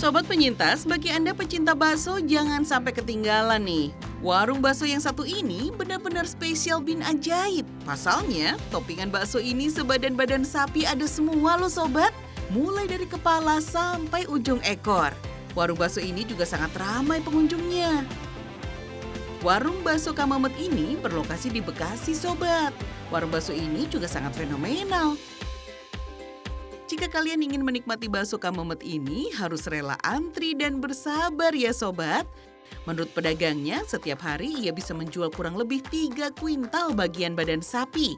Sobat penyintas, bagi Anda pecinta bakso jangan sampai ketinggalan nih. Warung bakso yang satu ini benar-benar spesial bin ajaib. Pasalnya, toppingan bakso ini sebadan-badan sapi ada semua loh sobat. Mulai dari kepala sampai ujung ekor. Warung bakso ini juga sangat ramai pengunjungnya. Warung bakso Kamemet ini berlokasi di Bekasi sobat. Warung bakso ini juga sangat fenomenal. Jika kalian ingin menikmati bakso Kamemet ini, harus rela antri dan bersabar ya sobat. Menurut pedagangnya, setiap hari ia bisa menjual kurang lebih 3 kuintal bagian badan sapi.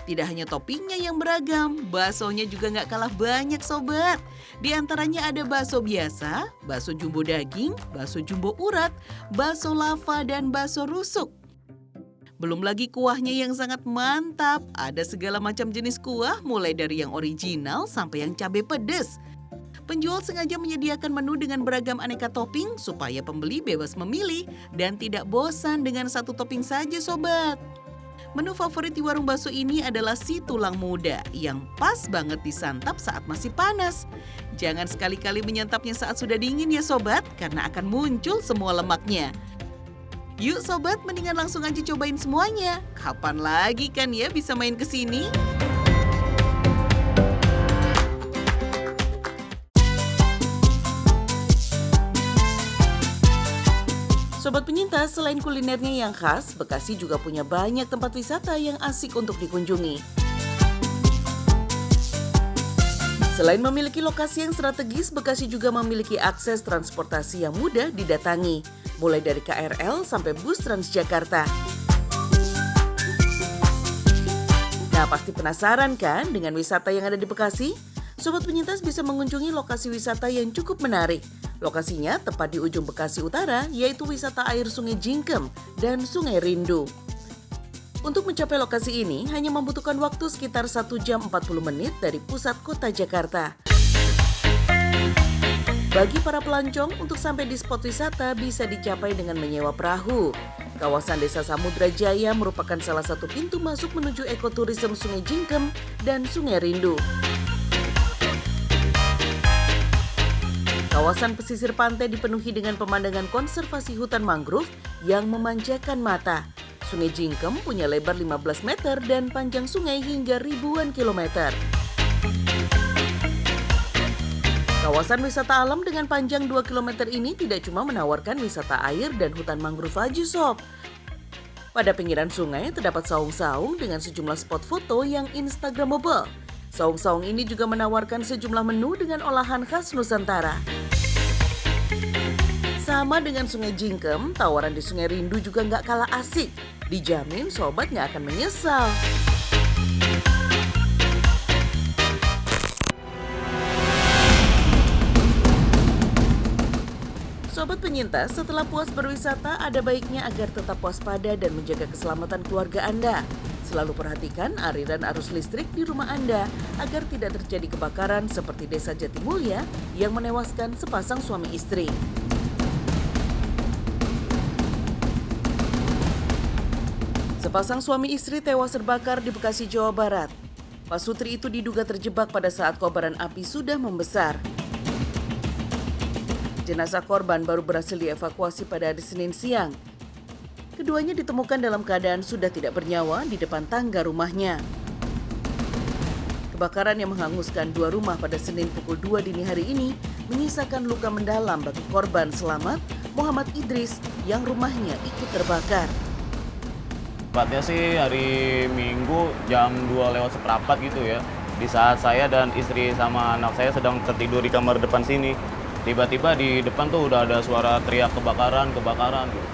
Tidak hanya toppingnya yang beragam, baksonya juga nggak kalah banyak sobat. Di antaranya ada bakso biasa, bakso jumbo daging, bakso jumbo urat, bakso lava, dan bakso rusuk. Belum lagi kuahnya yang sangat mantap. Ada segala macam jenis kuah, mulai dari yang original sampai yang cabai pedas. Penjual sengaja menyediakan menu dengan beragam aneka topping supaya pembeli bebas memilih dan tidak bosan dengan satu topping saja sobat. Menu favorit di warung bakso ini adalah si tulang muda yang pas banget disantap saat masih panas. Jangan sekali-kali menyantapnya saat sudah dingin ya sobat, karena akan muncul semua lemaknya. Yuk sobat, mendingan langsung aja cobain semuanya. Kapan lagi kan ya bisa main ke sini? Sobat penyintas, selain kulinernya yang khas, Bekasi juga punya banyak tempat wisata yang asik untuk dikunjungi. Selain memiliki lokasi yang strategis, Bekasi juga memiliki akses transportasi yang mudah didatangi, mulai dari KRL sampai bus Transjakarta. Nah, pasti penasaran kan dengan wisata yang ada di Bekasi? Sobat penyintas bisa mengunjungi lokasi wisata yang cukup menarik. Lokasinya tepat di ujung Bekasi Utara, yaitu wisata air Sungai Jingkem dan Sungai Rindu. Untuk mencapai lokasi ini hanya membutuhkan waktu sekitar 1 jam 40 menit dari pusat kota Jakarta. Bagi para pelancong, untuk sampai di spot wisata bisa dicapai dengan menyewa perahu. Kawasan Desa Samudra Jaya merupakan salah satu pintu masuk menuju ekoturisme Sungai Jingkem dan Sungai Rindu. Kawasan pesisir pantai dipenuhi dengan pemandangan konservasi hutan mangrove yang memanjakan mata. Sungai Jingkem punya lebar 15 meter dan panjang sungai hingga ribuan kilometer. Kawasan wisata alam dengan panjang 2 km ini tidak cuma menawarkan wisata air dan hutan mangrove aja sob. Pada pinggiran sungai terdapat saung-saung dengan sejumlah spot foto yang instagramable. Saung-saung ini juga menawarkan sejumlah menu dengan olahan khas Nusantara. Sama dengan Sungai Jingkem, tawaran di Sungai Rindu juga nggak kalah asik. Dijamin sobat nggak akan menyesal. Sobat penyintas, setelah puas berwisata, ada baiknya agar tetap waspada dan menjaga keselamatan keluarga Anda. Selalu perhatikan aliran arus listrik di rumah Anda agar tidak terjadi kebakaran seperti Desa Jatimulya yang menewaskan sepasang suami istri. Sepasang suami istri tewas terbakar di Bekasi, Jawa Barat. Pasutri itu diduga terjebak pada saat kobaran api sudah membesar. Jenazah korban baru berhasil dievakuasi pada hari Senin siang. Keduanya ditemukan dalam keadaan sudah tidak bernyawa di depan tangga rumahnya. Kebakaran yang menghanguskan 2 rumah pada Senin pukul 2 dini hari ini menyisakan luka mendalam bagi korban selamat Muhammad Idris yang rumahnya ikut terbakar. Tepatnya sih hari Minggu jam 2 lewat seperempat gitu ya. Di saat saya dan istri sama anak saya sedang tertidur di kamar depan sini. Tiba-tiba di depan tuh udah ada suara teriak kebakaran gitu.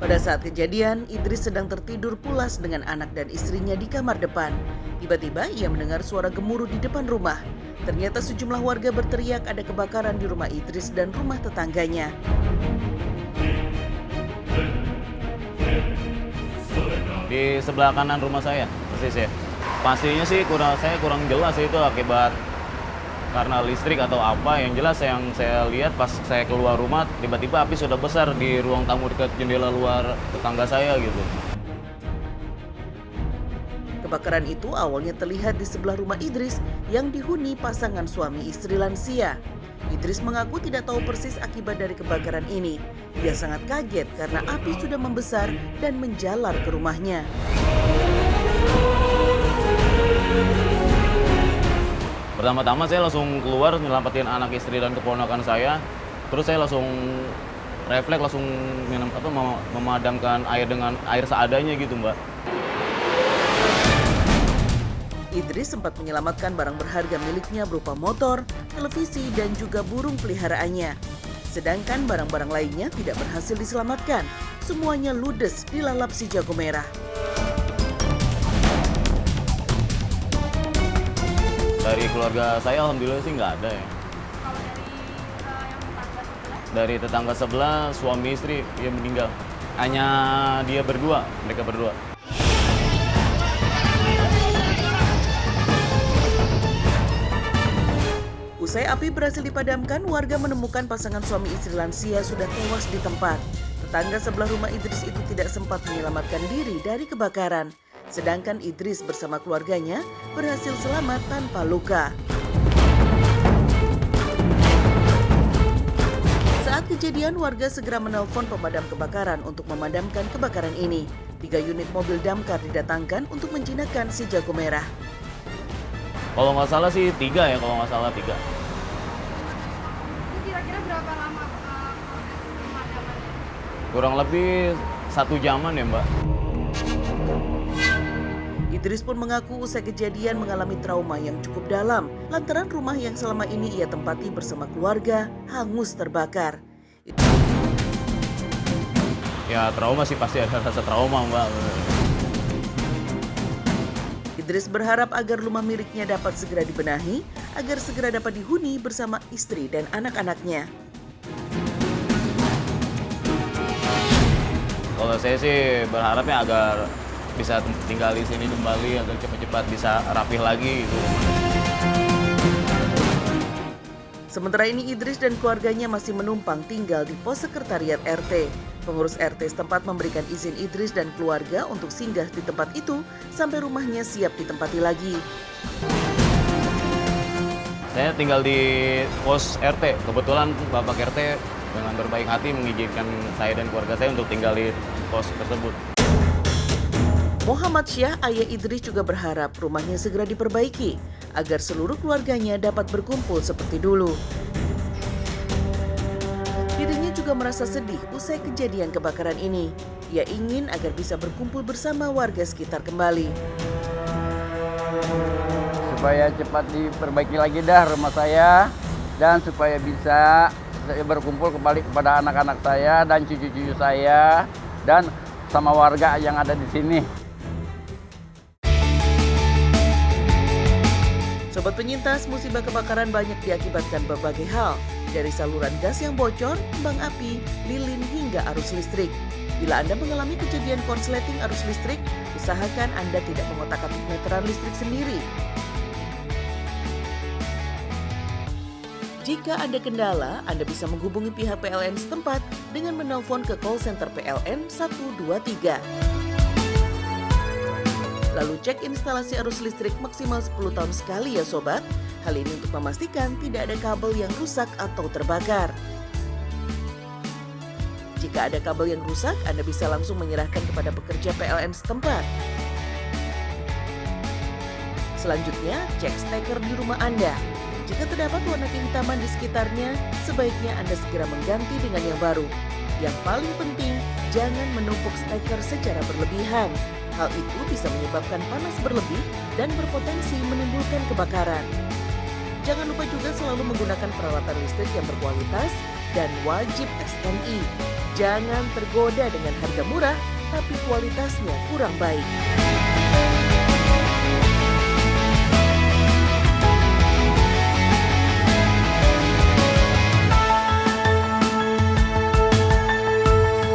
Pada saat kejadian, Idris sedang tertidur pulas dengan anak dan istrinya di kamar depan. Tiba-tiba ia mendengar suara gemuruh di depan rumah. Ternyata sejumlah warga berteriak ada kebakaran di rumah Idris dan rumah tetangganya. Di sebelah kanan rumah saya, persis ya. Pastinya sih saya kurang jelas itu akibat karena listrik atau apa. Yang jelas yang saya lihat pas saya keluar rumah, tiba-tiba api sudah besar di ruang tamu dekat jendela luar tetangga saya gitu. Kebakaran itu awalnya terlihat di sebelah rumah Idris yang dihuni pasangan suami istri lansia. Idris mengaku tidak tahu persis akibat dari kebakaran ini. Ia sangat kaget karena api sudah membesar dan menjalar ke rumahnya. Pertama-tama saya langsung keluar nyelamatin anak istri dan keponakan saya. Terus saya langsung refleks, langsung memadamkan air dengan air seadanya gitu, Mbak. Idris sempat menyelamatkan barang berharga miliknya berupa motor, televisi, dan juga burung peliharaannya. Sedangkan barang-barang lainnya tidak berhasil diselamatkan. Semuanya ludes dilalap si jago merah. Dari keluarga saya alhamdulillah sih nggak ada ya. Kalau dari yang tetangga sebelah? Dari tetangga sebelah suami istri yang meninggal. Hanya dia berdua, mereka berdua. Usai api berhasil dipadamkan, warga menemukan pasangan suami istri lansia sudah tewas di tempat. Tetangga sebelah rumah Idris itu tidak sempat menyelamatkan diri dari kebakaran. Sedangkan Idris bersama keluarganya berhasil selamat tanpa luka. Saat kejadian, warga segera menelpon pemadam kebakaran untuk memadamkan kebakaran ini. 3 unit mobil damkar didatangkan untuk menjinakkan si jago merah. Kalau nggak salah sih 3 ya, kalau nggak salah 3. Itu kira-kira berapa lama proses pemadamannya? Kurang lebih 1 jaman ya, Mbak. Idris pun mengaku usai kejadian mengalami trauma yang cukup dalam lantaran rumah yang selama ini ia tempati bersama keluarga hangus terbakar. Ya trauma sih, pasti ada rasa trauma, Mbak. Idris berharap agar rumah miliknya dapat segera dibenahi agar segera dapat dihuni bersama istri dan anak-anaknya. Kalau saya sih berharapnya agar bisa tinggal di sini kembali, agar cepat-cepat bisa rapih lagi gitu. Sementara ini Idris dan keluarganya masih menumpang tinggal di pos sekretariat RT. Pengurus RT setempat memberikan izin Idris dan keluarga untuk singgah di tempat itu sampai rumahnya siap ditempati lagi. Saya tinggal di pos RT. Kebetulan Bapak RT dengan berbaik hati mengizinkan saya dan keluarga saya untuk tinggal di pos tersebut. Muhammad Syah, ayah Idris juga berharap rumahnya segera diperbaiki agar seluruh keluarganya dapat berkumpul seperti dulu. Dirinya juga merasa sedih usai kejadian kebakaran ini. Ia ingin agar bisa berkumpul bersama warga sekitar kembali. Supaya cepat diperbaiki lagi dah rumah saya dan supaya bisa berkumpul kembali kepada anak-anak saya dan cucu-cucu saya dan sama warga yang ada di sini. Sobat penyintas, musibah kebakaran banyak diakibatkan berbagai hal, dari saluran gas yang bocor, kembang api, lilin hingga arus listrik. Bila Anda mengalami kejadian korsleting arus listrik, usahakan Anda tidak mengotak-atik meteran listrik sendiri. Jika ada kendala, Anda bisa menghubungi pihak PLN setempat dengan menelpon ke call center PLN 123. Lalu cek instalasi arus listrik maksimal 10 tahun sekali ya sobat. Hal ini untuk memastikan tidak ada kabel yang rusak atau terbakar. Jika ada kabel yang rusak, Anda bisa langsung menyerahkan kepada pekerja PLN setempat. Selanjutnya, cek steker di rumah Anda. Jika terdapat warna kehitaman di sekitarnya, sebaiknya Anda segera mengganti dengan yang baru. Yang paling penting, jangan menumpuk steker secara berlebihan. Hal itu bisa menyebabkan panas berlebih dan berpotensi menimbulkan kebakaran. Jangan lupa juga selalu menggunakan peralatan listrik yang berkualitas dan wajib SNI. Jangan tergoda dengan harga murah, tapi kualitasnya kurang baik.